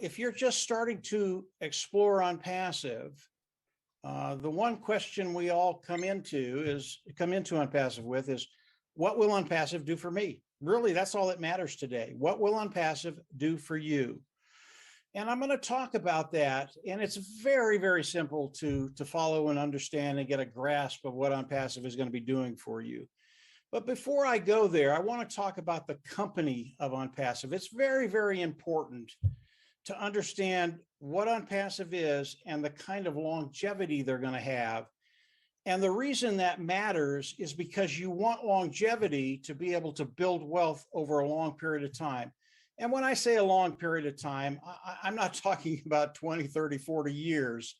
If you're just starting to explore ONPASSIVE, the one question we all come into ONPASSIVE with is, what will ONPASSIVE do for me? Really, that's all that matters today. What will ONPASSIVE do for you? And I'm going to talk about that. And it's very, very simple to follow and understand and get a grasp of what ONPASSIVE is going to be doing for you. But before I go there, I want to talk about the company of ONPASSIVE. It's very, very important to understand what ONPASSIVE is and the kind of longevity they're going to have. And the reason that matters is because you want longevity to be able to build wealth over a long period of time. And when I say a long period of time, I'm not talking about 20, 30, 40 years.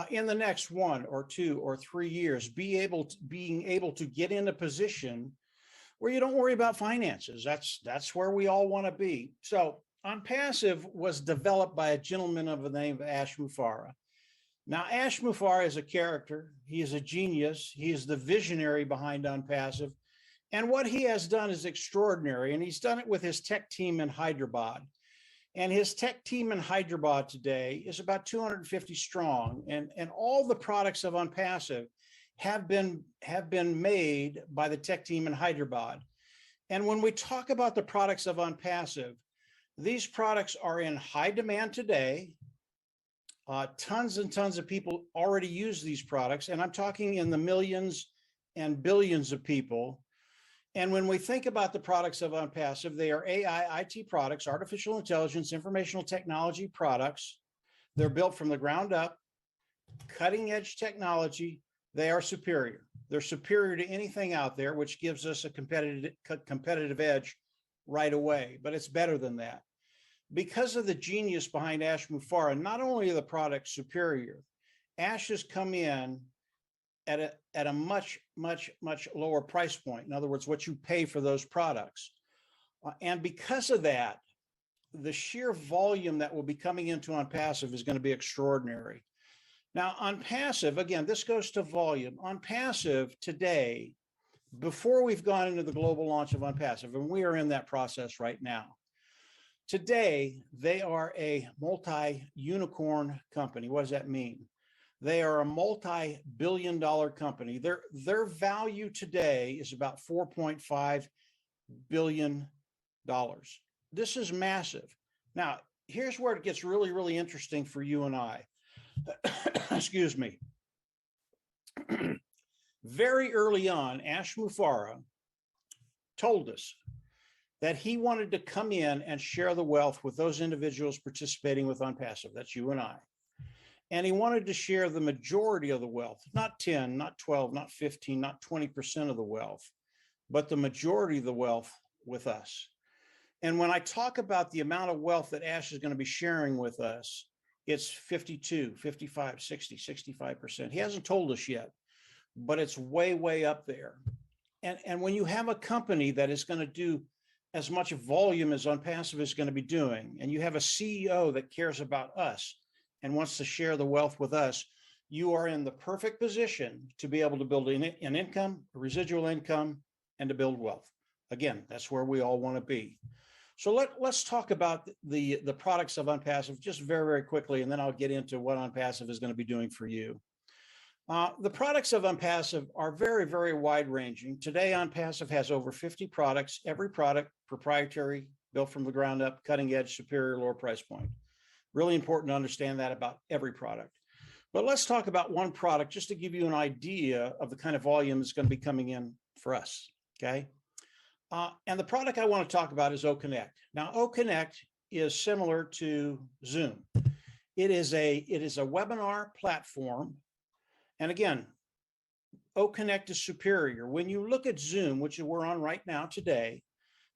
In the next 1 or 2 or 3 years, being able to get in a position where you don't worry about finances. That's where we all want to be. So ONPASSIVE was developed by a gentleman of the name of Ash Mufareh. Now, Ash Mufareh is a character. He is a genius. He is the visionary behind ONPASSIVE. And what he has done is extraordinary. And he's done it with his tech team in Hyderabad. And his tech team in Hyderabad today is about 250 strong. And all the products of ONPASSIVE have been made by the tech team in Hyderabad. And when we talk about the products of ONPASSIVE, these products are in high demand today. Tons and tons of people already use these products, and I'm talking in the millions and billions of people. And when we think about the products of ONPASSIVE, they are AI, IT products, artificial intelligence, informational technology products. They're built from the ground up, cutting edge technology. They are superior. They're superior to anything out there, which gives us a competitive edge right away, but it's better than that. Because of the genius behind Ash Mufareh, not only are the products superior, Ash has come in at a much, much, much lower price point. In other words, what you pay for those products. And because of that, the sheer volume that will be coming into ONPASSIVE is going to be extraordinary. Now, ONPASSIVE, again, this goes to volume. ONPASSIVE today, before we've gone into the global launch of ONPASSIVE, and we are in that process right now. Today, they are a multi-unicorn company. What does that mean? They are a multi-billion-dollar company. Their value today is about $4.5 billion. This is massive. Now, here's where it gets really, really interesting for you and I. Excuse me. Very early on, Ash Mufareh told us that he wanted to come in and share the wealth with those individuals participating with ONPASSIVE. That's you and I. And he wanted to share the majority of the wealth, not 10, not 12, not 15, not 20% of the wealth, but the majority of the wealth with us. And when I talk about the amount of wealth that Ash is going to be sharing with us, it's 52, 55, 60, 65%. He hasn't told us yet, but it's way, way up there. And when you have a company that is going to do as much volume as ONPASSIVE is going to be doing, and you have a CEO that cares about us and wants to share the wealth with us, you are in the perfect position to be able to build an income, a residual income, and to build wealth. Again, that's where we all want to be. So let's talk about the products of ONPASSIVE just very, very quickly, and then I'll get into what ONPASSIVE is going to be doing for you. The products of ONPASSIVE are very, very wide-ranging. Today, ONPASSIVE has over 50 products, every product proprietary, built from the ground up, cutting edge, superior, lower price point. Really important to understand that about every product. But let's talk about one product just to give you an idea of the kind of volume that's going to be coming in for us, okay? And the product I want to talk about is OConnect. Now, OConnect is similar to Zoom. It is a webinar platform. And again, OConnect is superior. When you look at Zoom, which we're on right now today,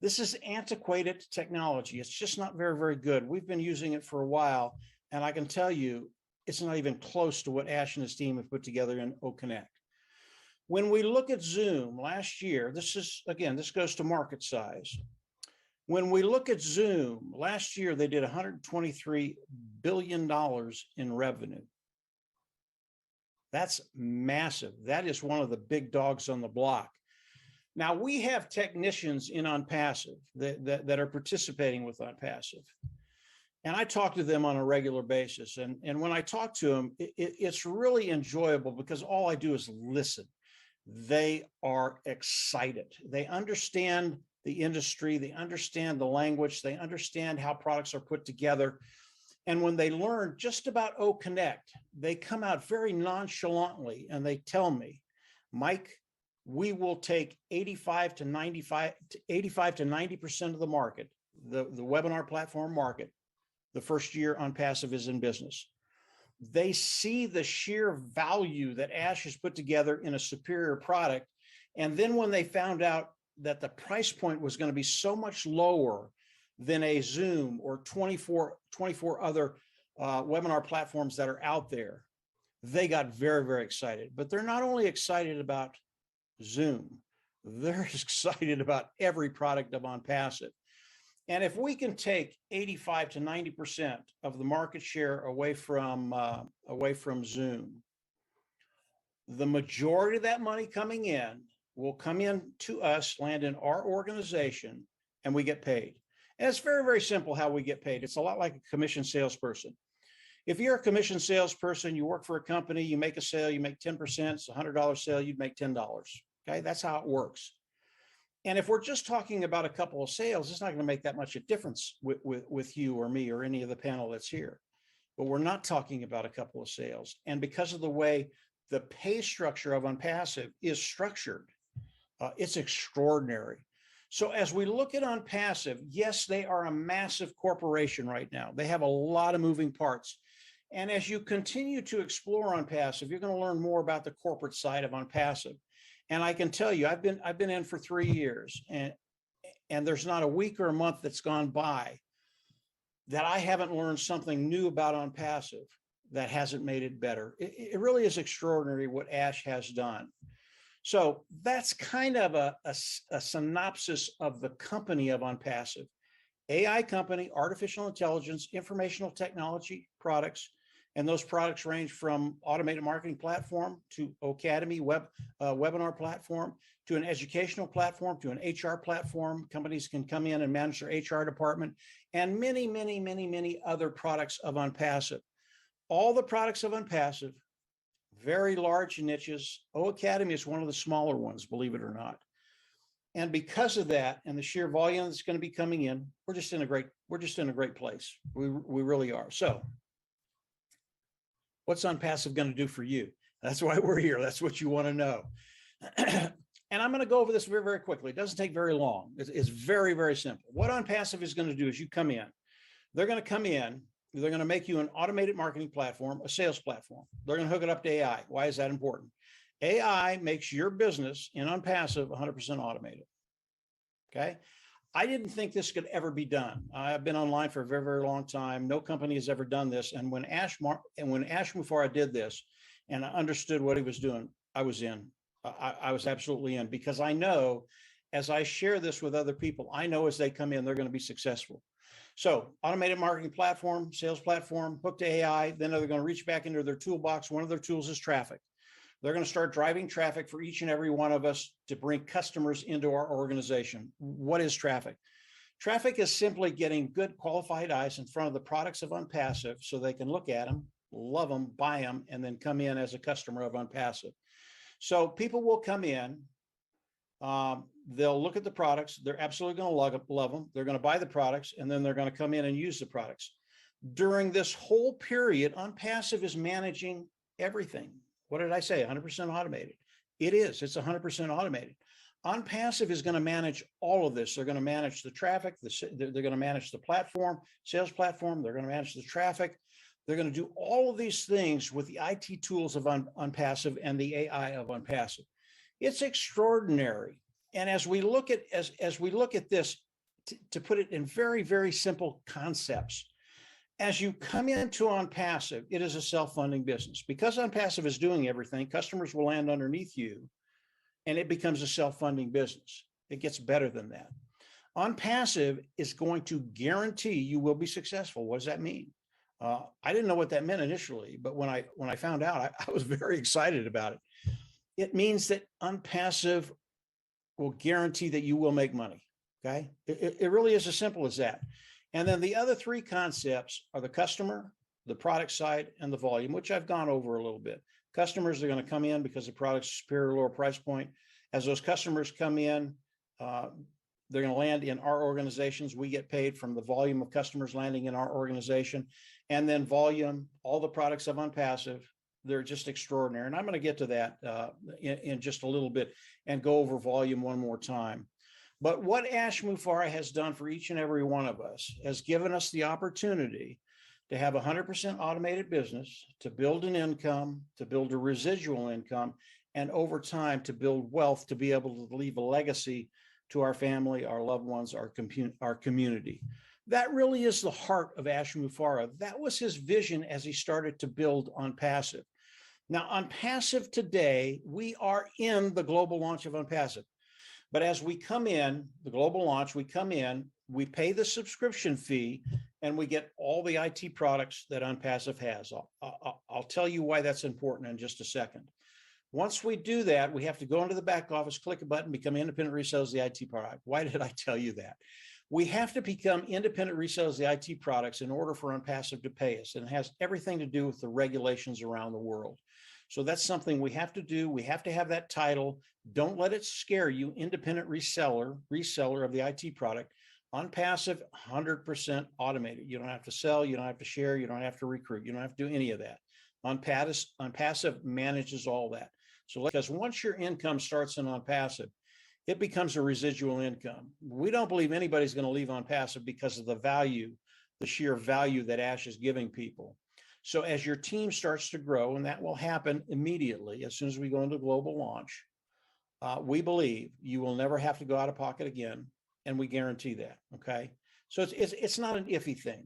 this is antiquated technology. It's just not very, very good. We've been using it for a while, and I can tell you it's not even close to what Ash and his team have put together in OConnect. When we look at Zoom last year, this goes to market size. When we look at Zoom, last year they did $123 billion in revenue. That's massive. That is one of the big dogs on the block. Now, we have technicians in ONPASSIVE that are participating with ONPASSIVE. And I talk to them on a regular basis. And when I talk to them, it's really enjoyable because all I do is listen. They are excited. They understand the industry. They understand the language. They understand how products are put together. And when they learn just about O Connect, they come out very nonchalantly and they tell me, Mike, we will take 85 to 90% of the market, the webinar platform market, the first year ONPASSIVE is in business. They see the sheer value that Ash has put together in a superior product. And then when they found out that the price point was going to be so much lower than a Zoom or 24 other webinar platforms that are out there, they got very, very excited. But they're not only excited about Zoom, they're excited about every product of ONPASSIVE. And if we can take 85 to 90% of the market share away from Zoom, the majority of that money coming in will come in to us, land in our organization, and we get paid. And it's very, very simple how we get paid. It's a lot like a commission salesperson. If you're a commission salesperson, you work for a company, you make a sale, you make 10%, it's a $100 sale, you'd make $10. Okay, that's how it works. And if we're just talking about a couple of sales, it's not going to make that much a difference with you or me or any of the panel that's here. But we're not talking about a couple of sales. And because of the way the pay structure of ONPASSIVE is structured, it's extraordinary. So as we look at ONPASSIVE, yes, they are a massive corporation right now. They have a lot of moving parts. And as you continue to explore ONPASSIVE, you're going to learn more about the corporate side of ONPASSIVE. And I can tell you, I've been in for 3 years, and there's not a week or a month that's gone by that I haven't learned something new about ONPASSIVE that hasn't made it better. It really is extraordinary what Ash has done. So that's kind of a synopsis of the company of ONPASSIVE. AI company, artificial intelligence, informational technology products. And those products range from automated marketing platform to Academy webinar platform, to an educational platform, to an HR platform. Companies can come in and manage their HR department, and many, many, many, many other products of ONPASSIVE. All the products of ONPASSIVE, very large niches. Academy is one of the smaller ones, believe it or not. And because of that, and the sheer volume that's going to be coming in, we're just in a great place. We really are. So what's ONPASSIVE going to do for you? That's why we're here. That's what you want to know. And I'm going to go over this very, very quickly. It doesn't take very long. It's very, very simple. What ONPASSIVE is going to do is you come in. They're going to come in. They're going to make you an automated marketing platform, a sales platform. They're going to hook it up to AI. Why is that important? AI makes your business in ONPASSIVE 100% automated. Okay. I didn't think this could ever be done. I've been online for a very, very long time. No company has ever done this. And when Ash Mufareh did this, and I understood what he was doing, I was in. I was absolutely in, because I know, as I share this with other people, I know as they come in, they're going to be successful. So automated marketing platform, sales platform, hooked to AI. Then they're going to reach back into their toolbox. One of their tools is traffic. They're going to start driving traffic for each and every one of us to bring customers into our organization. What is traffic? Traffic is simply getting good qualified eyes in front of the products of ONPASSIVE so they can look at them, love them, buy them, and then come in as a customer of ONPASSIVE. So people will come in, they'll look at the products, they're absolutely going to love them, they're going to buy the products, and then they're going to come in and use the products. During this whole period, ONPASSIVE is managing everything. What did I say? 100% automated. It is. It's 100% automated. ONPASSIVE is going to manage all of this. They're going to manage the traffic. They're going to manage the platform, sales platform. They're going to manage the traffic. They're going to do all of these things with the IT tools of ONPASSIVE and the AI of ONPASSIVE. It's extraordinary. And as we look at this, to put it in very, very simple concepts, as you come into ONPASSIVE, it is a self-funding business. Because ONPASSIVE is doing everything, customers will land underneath you, and it becomes a self-funding business. It gets better than that. ONPASSIVE is going to guarantee you will be successful. What does that mean? I didn't know what that meant initially, but when I found out, I was very excited about it. It means that ONPASSIVE will guarantee that you will make money. Okay, it really is as simple as that. And then the other three concepts are the customer, the product side, and the volume, which I've gone over a little bit. Customers are going to come in because the product's superior, lower price point. As those customers come in, they're going to land in our organizations. We get paid from the volume of customers landing in our organization. And then volume, all the products of ONPASSIVE, they're just extraordinary. And I'm going to get to that in just a little bit and go over volume one more time. But what Ash Mufareh has done for each and every one of us has given us the opportunity to have 100% automated business, to build an income, to build a residual income, and over time to build wealth, to be able to leave a legacy to our family, our loved ones, our community. That really is the heart of Ash Mufareh. That was his vision as he started to build ONPASSIVE. Now, ONPASSIVE today, we are in the global launch of ONPASSIVE. But as we come in, the global launch, we come in, we pay the subscription fee, and we get all the IT products that ONPASSIVE has. I'll tell you why that's important in just a second. Once we do that, we have to go into the back office, click a button, become independent resellers of the IT product. Why did I tell you that? We have to become independent resellers of the IT products in order for ONPASSIVE to pay us. And it has everything to do with the regulations around the world. So that's something we have to do. We have to have that title. Don't let it scare you. Independent reseller of the IT product. ONPASSIVE, 100% automated. You don't have to sell. You don't have to share. You don't have to recruit. You don't have to do any of that. ONPASSIVE manages all that. So because once your income starts in ONPASSIVE, it becomes a residual income. We don't believe anybody's going to leave ONPASSIVE because of the value, the sheer value that Ash is giving people. So as your team starts to grow, and that will happen immediately as soon as we go into global launch, we believe you will never have to go out of pocket again, and we guarantee that, okay? So it's not an iffy thing.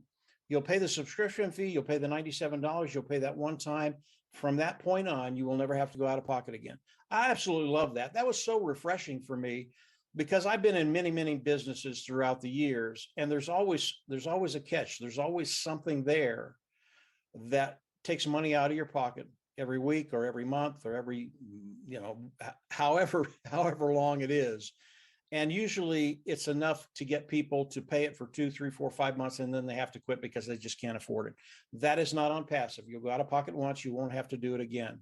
You'll pay the subscription fee, you'll pay the $97, you'll pay that one time. From that point on, you will never have to go out of pocket again. I absolutely love that. That was so refreshing for me because I've been in many, many businesses throughout the years, and there's always a catch. There's always something there that takes money out of your pocket every week or every month or every, however long it is. And usually it's enough to get people to pay it for 2, 3, 4, 5 months, and then they have to quit because they just can't afford it. That is not ONPASSIVE. You'll go out of pocket once, you won't have to do it again.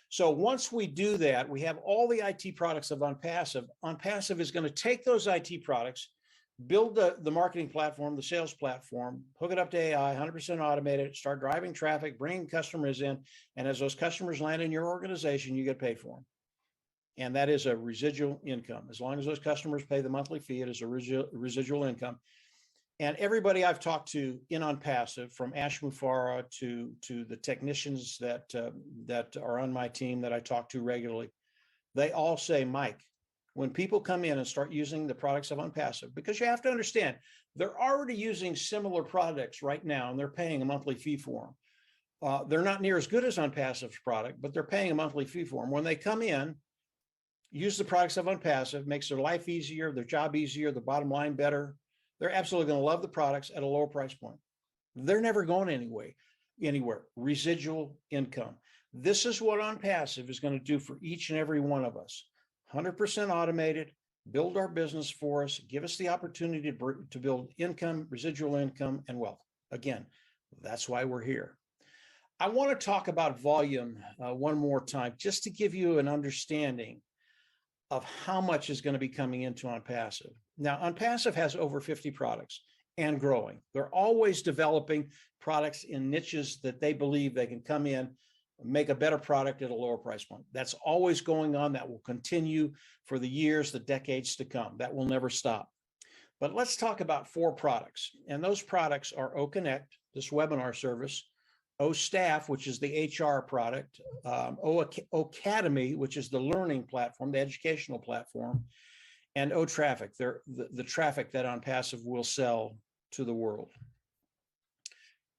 So once we do that, we have all the IT products of ONPASSIVE. ONPASSIVE is going to take those IT products, build the marketing platform, the sales platform, hook it up to AI, 100% automated, start driving traffic, bringing customers in. And as those customers land in your organization, you get paid for them. And that is a residual income. As long as those customers pay the monthly fee, it is a residual income. And everybody I've talked to in ONPASSIVE, from Ash Mufareh to the technicians that are on my team that I talk to regularly, they all say, Mike, when people come in and start using the products of ONPASSIVE, because you have to understand, they're already using similar products right now, and they're paying a monthly fee for them. They're not near as good as ONPASSIVE's product, but they're paying a monthly fee for them. When they come in, use the products of ONPASSIVE, makes their life easier, their job easier, the bottom line better. They're absolutely going to love the products at a lower price point. They're never going anywhere. Residual income. This is what ONPASSIVE is going to do for each and every one of us. 100% automated, build our business for us, give us the opportunity to build income, residual income, and wealth. Again, that's why we're here. I want to talk about volume one more time, just to give you an understanding of how much is going to be coming into ONPASSIVE. Now, ONPASSIVE has over 50 products and growing. They're always developing products in niches that they believe they can come in, make a better product at a lower price point. That's always going on. That will continue for the years, the decades to come. That will never stop. But let's talk about 4 products. And those products are OConnect, this webinar service, OStaff, which is the HR product, OAcademy, which is the learning platform, the educational platform, and OTraffic, the traffic that ONPASSIVE will sell to the world.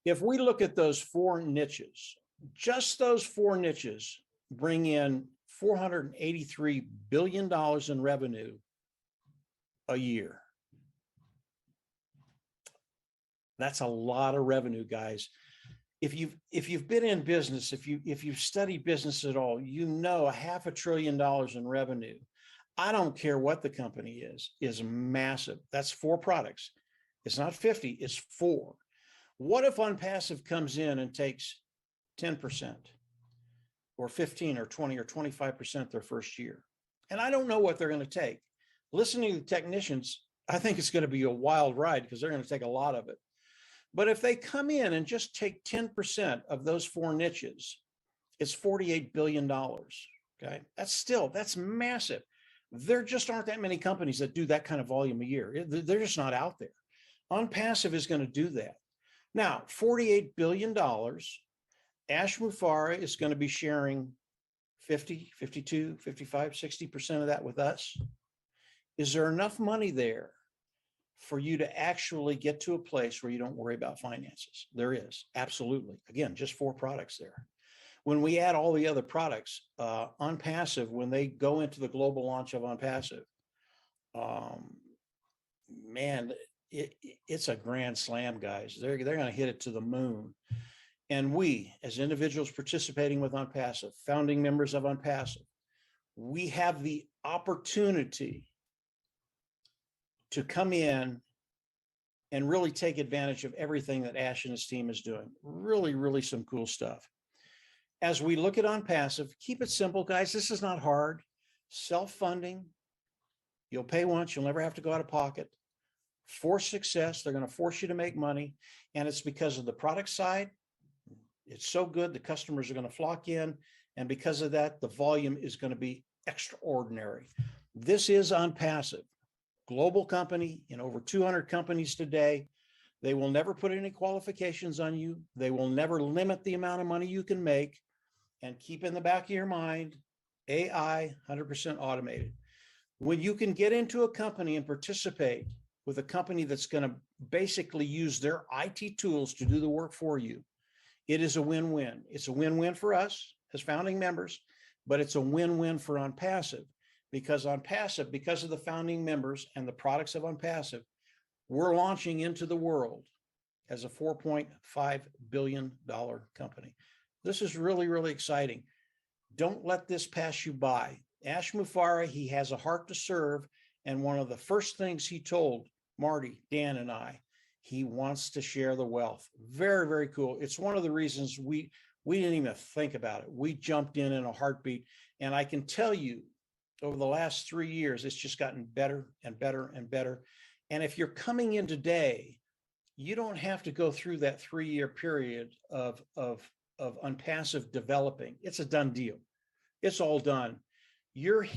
If we look at those 4 niches, just those 4 niches bring in $483 billion in revenue a year. That's a lot of revenue, guys. If you've been in business, if you've studied business at all, you know $500 billion in revenue. I don't care what the company is massive. That's 4 products. It's not 50, it's 4. What if ONPASSIVE comes in and takes 10% or 15 or 20 or 25% their first year? And I don't know what they're going to take. Listening to the technicians, I think it's going to be a wild ride because they're going to take a lot of it. But if they come in and just take 10% of those 4 niches, it's $48 billion. Okay. That's massive. There just aren't that many companies that do that kind of volume a year. They're just not out there. ONPASSIVE is going to do that. Now, $48 billion, Ash Mufareh is going to be sharing 50, 52, 55, 60% of that with us. Is there enough money there for you to actually get to a place where you don't worry about finances? There is, absolutely. Again, just 4 products there. When we add all the other products, ONPASSIVE, when they go into the global launch of ONPASSIVE, man, it's a grand slam, guys. They're going to hit it to the moon. And we, as individuals participating with ONPASSIVE, founding members of ONPASSIVE, we have the opportunity to come in and really take advantage of everything that Ash and his team is doing. Really, really some cool stuff. As we look at ONPASSIVE, keep it simple, guys. This is not hard. Self-funding. You'll pay once. You'll never have to go out of pocket. Force success. They're going to force you to make money. And it's because of the product side. It's so good. The customers are going to flock in. And because of that, the volume is going to be extraordinary. This is ONPASSIVE. Global company in over 200 companies today. They will never put any qualifications on you. They will never limit the amount of money you can make. And keep in the back of your mind, AI, 100% automated. When you can get into a company and participate with a company that's going to basically use their IT tools to do the work for you, it is a win-win. It's a win-win for us as founding members, but it's a win-win for ONPASSIVE because ONPASSIVE, because of the founding members and the products of ONPASSIVE, we're launching into the world as a $4.5 billion company. This is really, really exciting. Don't let this pass you by. Ash Mufareh, he has a heart to serve. And one of the first things he told Marty, Dan, and I, he wants to share the wealth. Very, very cool. It's one of the reasons we didn't even think about it. We jumped in a heartbeat. And I can tell you, over the last 3 years, it's just gotten better and better and better. And if you're coming in today, you don't have to go through that 3-year period of ONPASSIVE developing. It's a done deal. It's all done. You're